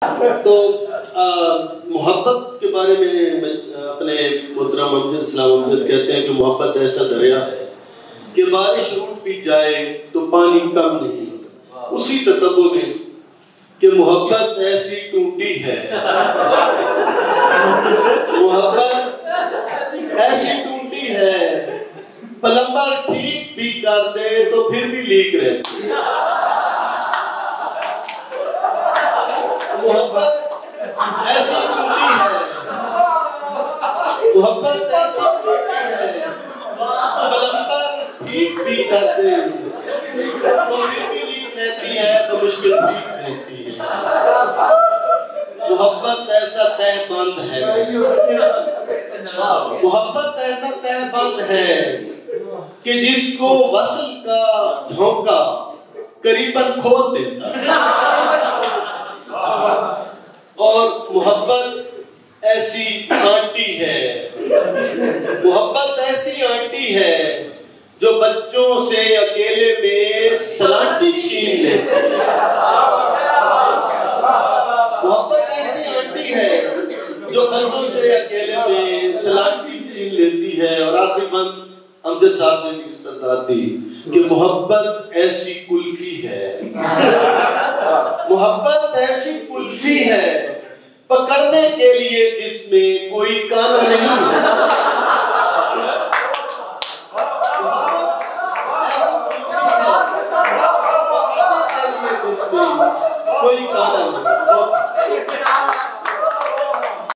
तो मोहब्बत के बारे में अपने मोहतरम अमजद इस्लाम अमजद कहते हैं कि मोहब्बत ऐसा दरिया है कि बारिश रूठ भी जाए तो पानी कम नहीं होता। उसी तत्व में कि मोहब्बत ऐसी टूटी है, मोहब्बत ऐसी टूटी है, प्लम्बर ठीक भी कर दे तो फिर भी लीक रहती है। मोहब्बत ऐसी टूटी है, मोहब्बत ऐसी टूटी है, प्लम्बर ठीक भी कर दे तो फिर भी लीक रहती है, तो मुश्किल ठीक रहती है। मोहब्बत ऐसा तहबंद है, मोहब्बत ऐसा तहबंद है कि जिसको वसल का झोंका करीबन खोल देता है। और मोहब्बत ऐसी आंटी है, मोहब्बत ऐसी आंटी है जो बच्चों से अकेले में सलाटी छीन लेती है। मोहब्बत ऐसी आंटी है जो बच्चों से अकेले में सलाटी छीन लेती है। और आखिरी बंद अमजद साहब ने इस तरह दी कि मोहब्बत ऐसी कुल्फी है, मोहब्बत ऐसी कुल्फी है पकड़ने के लिए जिसमें कोई काना नहीं।